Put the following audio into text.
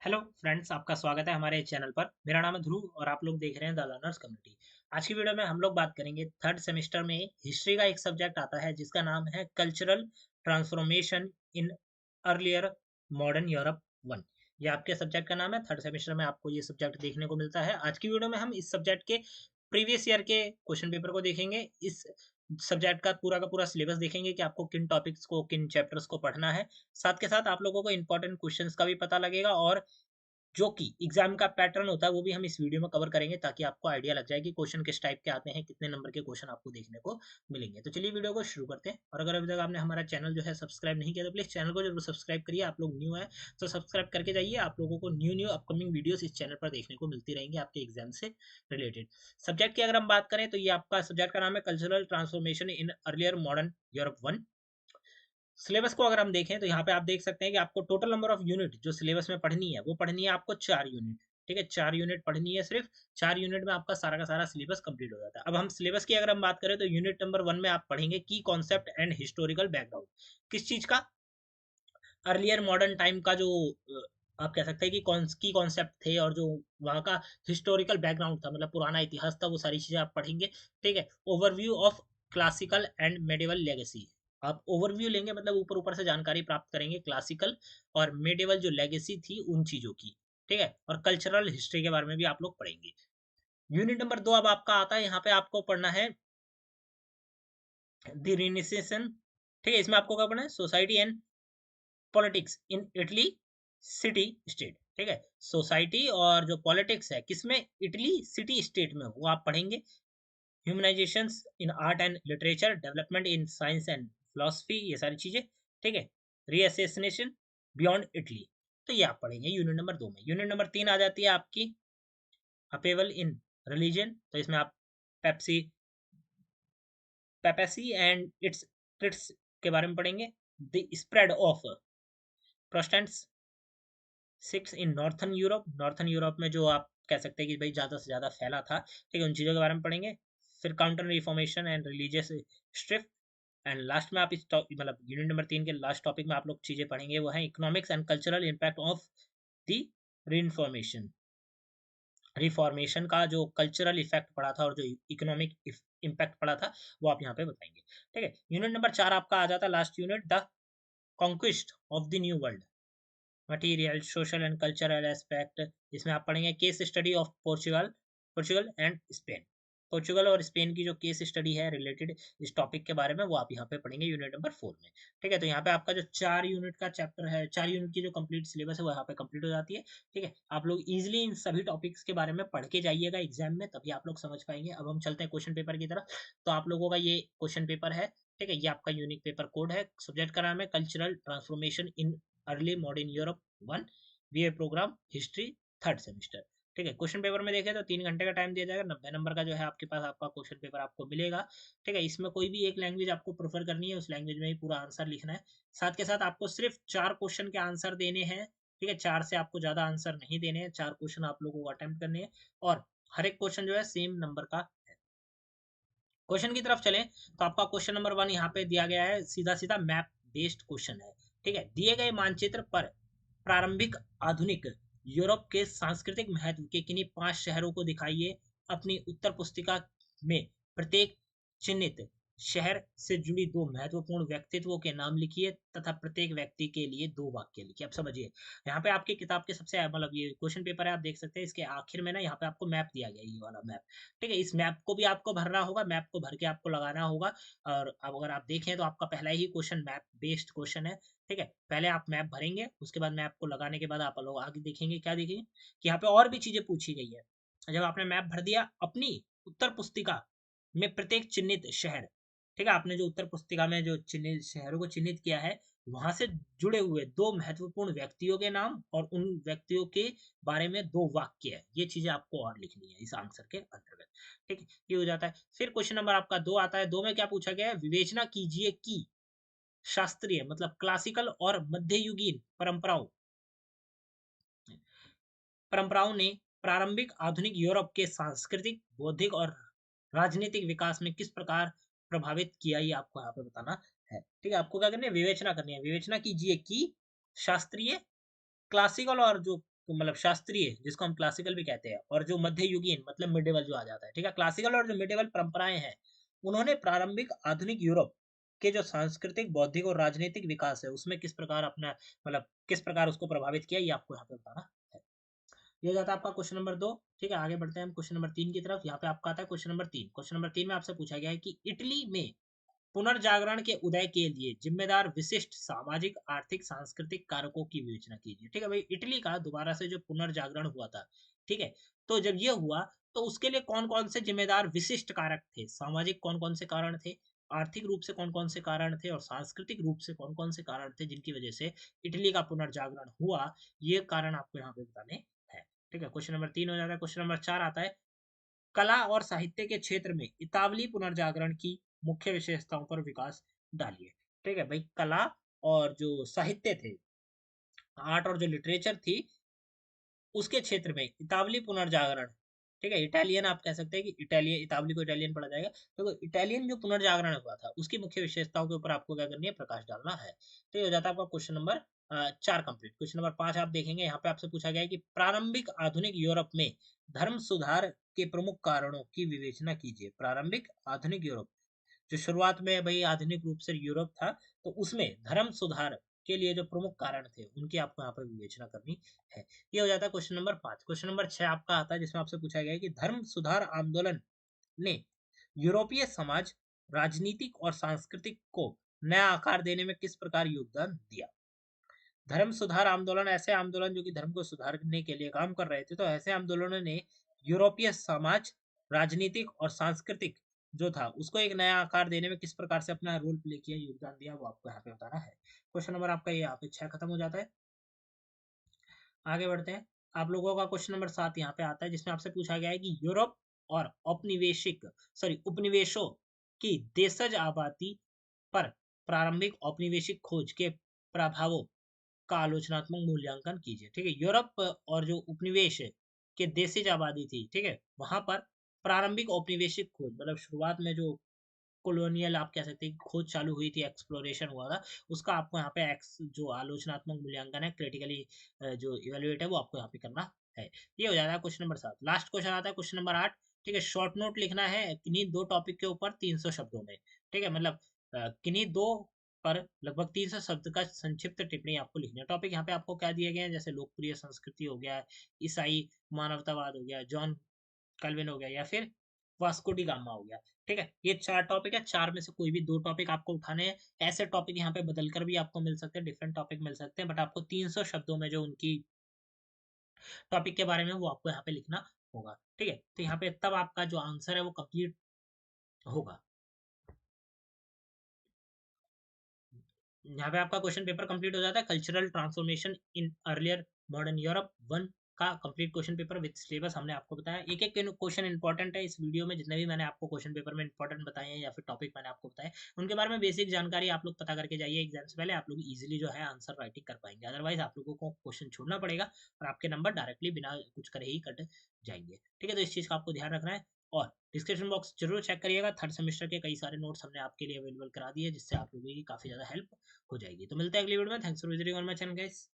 Hello friends, आपका स्वागत है हमारे चैनल पर। मेरा नाम है ध्रुव और आप लोग देख रहे हैं द लर्नर्स कम्युनिटी। आज की वीडियो में हम लोग बात करेंगे थर्ड सेमेस्टर में हिस्ट्री का एक सब्जेक्ट आता है जिसका नाम है cultural transformation in earlier modern Europe one. ये आपके सब्जेक्ट का नाम है। थर्ड सेमेस्टर में आपको ये सब्जेक्ट देखने को मिलता है। आज की वीडियो में हम इस सब्जेक्ट के प्रीवियस ईयर के क्वेश्चन पेपर को देखेंगे। इस सब्जेक्ट का पूरा सिलेबस देखेंगे कि आपको किन टॉपिक्स को, किन चैप्टर्स को पढ़ना है। साथ के साथ आप लोगों को इंपॉर्टेंट क्वेश्चंस का भी पता लगेगा और जो कि एग्जाम का पैटर्न होता है वो भी हम इस वीडियो में कवर करेंगे ताकि आपको आइडिया लग जाए कि क्वेश्चन किस टाइप के आते हैं, कितने नंबर के क्वेश्चन आपको देखने को मिलेंगे। तो चलिए वीडियो को शुरू करते हैं। और अगर अभी तक आपने हमारा चैनल जो है सब्सक्राइब नहीं किया तो प्लीज चैनल को जरूर सब्सक्राइब करिए। आप लोग न्यू है तो सब्सक्राइब करके जाइए। आप लोगों को न्यू न्यू अपकमिंग वीडियोस इस चैनल पर देखने को मिलती रहेंगी आपके एग्जाम से रिलेटेड। सब्जेक्ट की अगर हम बात करें तो ये आपका सब्जेक्ट का नाम है cultural transformation in earlier modern Europe one. Syllabus को अगर हम देखें तो यहाँ पे आप देख सकते हैं कि आपको टोटल नंबर ऑफ यूनिट जो सिलेबस में पढ़नी है वो पढ़नी है आपको 4 यूनिट। ठीक है, 4 यूनिट पढ़नी है सिर्फ। 4 यूनिट में आपका सारा का सारा सिलेबस कंप्लीट हो जाता है। अब हम सिलेबस की अगर हम बात करें तो यूनिट नंबर 1 में आप पढ़ेंगे की कॉन्सेप्ट एंड हिस्टोरिकल बैकग्राउंड। किस चीज का? अर्लियर मॉडर्न टाइम का जो आप कह सकते हैं कि कौन की कॉन्सेप्ट थे और जो वहाँ का हिस्टोरिकल बैकग्राउंड था, मतलब पुराना इतिहास था, वो सारी चीजें आप पढ़ेंगे। ठीक है, overview of classical and medieval legacy. आप ओवरव्यू लेंगे मतलब ऊपर ऊपर से जानकारी प्राप्त करेंगे क्लासिकल और मेडिवल जो लेगेसी थी उन चीजों की। ठीक है, और कल्चरल हिस्ट्री के बारे में भी आप लोग पढ़ेंगे। यूनिट नंबर 2 अब आपका आता है। यहाँ पे आपको पढ़ना है द रिनेसेंस। ठीक है, इसमें आपको क्या पढ़ना है? Society and politics in Italy city state. ठीक है, सोसाइटी और जो पॉलिटिक्स है किसमें? इटली सिटी स्टेट में, वो आप पढ़ेंगे। Humanizations in art and literature, development in science and philosophy, ये सारी चीजें। ठीक है, रीअसेसिनेशन बियॉन्ड इटली, तो ये आप पढ़ेंगे यूनिट नंबर 2 में। यूनिट नंबर 3 आ जाती है आपकी अपेवल इन रिलीजन। तो इसमें आप पेप्सी पेपेसी एंड इट्स ट्रिट्स के बारे में पढ़ेंगे। The spread of Protestants six in northern Europe. Northern Europe में जो आप कह सकते हैं कि भाई ज़्यादा से ज़्यादा फैला था। ठीक है, उन चीज़ों के बारे में पढ़ेंगे। फिर counter reformation and religious strife. And last में आप इस मतलब यूनिट नंबर 3 के लास्ट टॉपिक में आप लोग चीज़ें पढ़ेंगे वो है economics and cultural impact of the reformation. Reformation का जो कल्चरल इफेक्ट पड़ा था और जो इकोनॉमिक इम्पैक्ट पड़ा था वो आप यहाँ पे बताएंगे। ठीक है, यूनिट नंबर 4 आपका आ जाता है last unit, the conquest of the new world. Material social and cultural aspect. इसमें आप पढ़ेंगे case study of Portugal Portugal and Spain. Portugal और स्पेन की जो केस स्टडी है रिलेटेड इस टॉपिक के बारे में वो आप यहाँ पे पढ़ेंगे यूनिट नंबर 4 में। ठीक है, तो यहाँ पे आपका जो 4 यूनिट का चैप्टर है, 4 यूनिट की जो कंप्लीट सिलेबस है वो यहाँ पे कंप्लीट हो जाती है। ठीक है, आप लोग इजिली इन सभी टॉपिक्स के बारे में पढ़ के जाइएगा एग्जाम में, तभी आप लोग समझ पाएंगे। अब हम चलते हैं क्वेश्चन पेपर की तरफ। तो आप लोगों का ये क्वेश्चन पेपर है। ठीक है, ये आपका यूनिक पेपर कोड है। सब्जेक्ट का नाम है cultural transformation in early modern Europe one, BA program history, third semester. ठीक है, क्वेश्चन पेपर में देखें तो 3 घंटे का टाइम दिया जाएगा। 90 नंबर का जो है आपके पास आपका क्वेश्चन पेपर आपको मिलेगा। ठीक है, इसमें कोई भी एक लैंग्वेज आपको प्रेफर करनी है, उस लैंग्वेज में ही पूरा आंसर लिखना है। साथ के साथ आपको सिर्फ 4 क्वेश्चन के आंसर देने हैं। ठीक है, 4 से आपको ज्यादा आंसर नहीं देने हैं। 4 क्वेश्चन आप लोगों को अटेम्प्ट करने हैं और हर एक क्वेश्चन जो है सेम नंबर का है। क्वेश्चन की तरफ चलें तो आपका क्वेश्चन नंबर 1 यहाँ पे दिया गया है, सीधा सीधा मैप बेस्ड क्वेश्चन है। ठीक है, दिए गए मानचित्र पर प्रारंभिक आधुनिक यूरोप के सांस्कृतिक महत्व के किन्हीं 5 शहरों को दिखाइए। अपनी उत्तर पुस्तिका में प्रत्येक चिन्हित शहर से जुड़ी 2 महत्वपूर्ण व्यक्तित्वों के नाम लिखिए तथा प्रत्येक व्यक्ति के लिए 2 वाक्य लिखिए। अब समझिए, यहाँ पे आपकी किताब के सबसे मतलब ये क्वेश्चन पेपर है, आप देख सकते हैं इसके आखिर में ना यहाँ पे आपको मैप दिया गया है, ये वाला मैप। ठीक है, इस मैप को भी आपको भरना होगा, मैप को भर के आपको लगाना होगा। और अब अगर आप देखें तो आपका पहला ही क्वेश्चन मैप बेस्ड क्वेश्चन है। ठीक है, पहले आप मैप भरेंगे, उसके बाद मैप को लगाने के बाद आप लोग आगे देखेंगे क्या देखेंगे कि यहाँ पे और भी चीजें पूछी गई है। जब आपने मैप भर दिया अपनी उत्तर पुस्तिका में प्रत्येक चिन्हित शहर। ठीक है, आपने जो उत्तर पुस्तिका में जो चिन्हित शहरों को चिन्हित किया है वहां से जुड़े हुए 2 महत्वपूर्ण व्यक्तियों के नाम और उन व्यक्तियों के बारे में 2 वाक्य है, ये चीजें आपको और लिखनी है इस आंसर के अंतर्गत। ठीक है, ये हो जाता है। फिर क्वेश्चन नंबर आपका 2 आता है। 2 में क्या पूछा गया है? विवेचना कीजिए कि शास्त्रीय मतलब क्लासिकल और मध्ययुगीन परंपराओं ने प्रारंभिक आधुनिक यूरोप के सांस्कृतिक, बौद्धिक और राजनीतिक विकास में किस प्रकार प्रभावित किया, ये आपको यहाँ पे बताना है। ठीक है, आपको क्या करनी है? विवेचना करनी है। विवेचना कीजिए कि शास्त्रीय, क्लासिकल और जो मतलब शास्त्रीय, जिसको हम क्लासिकल भी कहते हैं, और जो मध्ययुगीन मतलब मिडिवल जो आ जाता है, ठीक है। क्लासिकल और जो मिडिवल परंपराएं हैं, उन्होंने प्रारंभिक आधुनिक यूरोप के जो सांस्कृतिक, बौद्धिक और राजनीतिक विकास है उसमें किस प्रकार अपना मतलब किस प्रकार उसको प्रभावित किया, ये आपको यहाँ पे बताना है। ये हो जाता है आपका क्वेश्चन नंबर 2। ठीक है, आगे बढ़ते हैं हम क्वेश्चन नंबर 3 की तरफ। यहाँ पे आपका आता है क्वेश्चन नंबर 3। क्वेश्चन नंबर 3 में आपसे पूछा गया है कि इटली में पुनर्जागरण के उदय के लिए जिम्मेदार विशिष्ट सामाजिक, आर्थिक, सांस्कृतिक कारकों की विवेचना कीजिए। ठीक है भाई, इटली का दोबारा से जो पुनर्जागरण हुआ था, ठीक है, तो जब ये हुआ तो उसके लिए कौन कौन से जिम्मेदार विशिष्ट कारक थे, सामाजिक कौन कौन से कारण थे, आर्थिक रूप से कौन कौन से कारण थे, और सांस्कृतिक रूप से कौन कौन से कारण थे जिनकी वजह से इटली का पुनर्जागरण हुआ, ये कारण आपको यहाँ पे बताने हैं। ठीक है, क्वेश्चन नंबर 3 हो जाता है। क्वेश्चन नंबर 4 आता है, कला और साहित्य के क्षेत्र में इतावली पुनर्जागरण की मुख्य विशेषताओं पर विकास डालिए। ठीक है भाई, कला और जो साहित्य थे, आर्ट और जो लिटरेचर थी, उसके क्षेत्र में इतावली पुनर्जागरण, ठीक है, इटालियन आप कह सकते हैं कि इटालियन, इतावली को इटालियन पढ़ा जाएगा, तो इटालियन जो पुनर्जागरण हुआ था उसकी मुख्य विशेषताओं के ऊपर आपको क्या करनी है, प्रकाश डालना है। तो ये हो जाता है आपका question number 4 complete. Question number 5 आप देखेंगे, यहाँ पे आपसे पूछा गया है कि प्रारंभिक आधुनिक यूरोप में धर्म सुधार के प्रमुख कारणों की विवेचना कीजिए। प्रारंभिक आधुनिक यूरोप, जो शुरुआत में भाई आधुनिक रूप से यूरोप था, तो उसमें धर्म सुधार के लिए जो प्रमुख कारण थे उनकी आपको यहाँ पर विवेचना करनी है। ये हो जाता है क्वेश्चन नंबर 5। क्वेश्चन नंबर 6 आपका आता है, जिसमें आपसे पूछा गया है कि धर्म सुधार आंदोलन ने यूरोपीय समाज, राजनीतिक और सांस्कृतिक को नया आकार देने में किस प्रकार योगदान दिया। धर्म सुधार आंदोलन ऐसे आंदोलन जो कि धर्म को सुधारने के लिए काम कर रहे थे, तो ऐसे आंदोलनों ने यूरोपीय समाज, राजनीतिक और सांस्कृतिक जो था उसको एक नया आकार देने में किस प्रकार से अपना रोल प्ले किया, योगदान दिया, वो आपको यहाँ पे बताना है। क्वेश्चन नंबर आपका ये यहाँ पे 6 खत्म हो जाता है। आगे बढ़ते हैं, आप लोगों का क्वेश्चन नंबर 7 यहाँ पे आता है, जिसमें आपसे पूछा गया है कि यूरोप और उपनिवेशों की देशज आबादी पर प्रारंभिक औपनिवेशिक खोज के प्रभावों का आलोचनात्मक मूल्यांकन कीजिए। ठीक है, यूरोप और जो उपनिवेश के देशज आबादी थी, ठीक है, वहां पर प्रारंभिक औपनिवेशिक खोज मतलब शुरुआत में जो कॉलोनियल आप कह सकते हैं खोज चालू हुई थी, एक्सप्लोरेशन हुआ था, उसका आपको यहाँ पे जो आलोचनात्मक मूल्यांकन है, क्रिटिकली जो इवेल्युएट है, वो आपको यहाँ पे करना है। ये हो जाता है क्वेश्चन नंबर 7। लास्ट क्वेश्चन आता है क्वेश्चन नंबर 8। ठीक है, शॉर्ट नोट लिखना है किन्हीं दो टॉपिक के ऊपर 300 शब्दों में। ठीक है, मतलब किन्हीं दो पर लगभग 300 शब्द का संक्षिप्त टिप्पणी आपको लिखनी है। टॉपिक यहाँ पे आपको क्या दिए गए हैं, जैसे लोकप्रिय संस्कृति हो गया, ईसाई मानवतावाद हो गया, जॉन कैल्विन हो गया, या फिर वास्को डी गामा हो गया। ठीक है, ये 4 टॉपिक है, 4 में से कोई भी 2 टॉपिक आपको उठाने हैं। ऐसे टॉपिक यहाँ पे बदलकर भी आपको मिल सकते हैं, डिफरेंट टॉपिक मिल सकते हैं, बट आपको 300 शब्दों में जो उनकी टॉपिक के बारे में वो आपको यहाँ पे लिखना होगा। ठीक है, तो यहाँ पे तब आपका जो आंसर है वो कंप्लीट होगा। यहाँ पे आपका क्वेश्चन पेपर कंप्लीट हो जाता है। Cultural transformation in earlier modern Europe 1 का complete question paper with syllabus हमने आपको बताया। एक एक क्वेश्चन इंपॉर्टेंट है इस वीडियो में, जितने भी मैंने आपको क्वेश्चन पेपर में इंपॉर्टेंट बताए हैं या फिर टॉपिक मैंने आपको बताया, उनके बारे में बेसिक जानकारी आप लोग पता करके जाइए। एग्जाम से पहले आप लोग इजीली जो है आंसर राइटिंग कर पाएंगे, अदरवाइज आप लोगों को क्वेश्चन छोड़ना पड़ेगा और आपके नंबर डायरेक्टली बिना कुछ करे ही कट जाएंगे। ठीक है, तो इस चीज़ का आपको ध्यान रखना है। और डिस्क्रिप्शन बॉक्स जरूर चेक करिएगा, थर्ड सेमेस्टर के कई सारे नोट्स हमने आपके लिए अवेलेबल करा दिए, जिससे आप लोगों की काफ़ी ज़्यादा हेल्प हो जाएगी। तो मिलते हैं अगली वीडियो में। Thanks for visiting on my channel guys.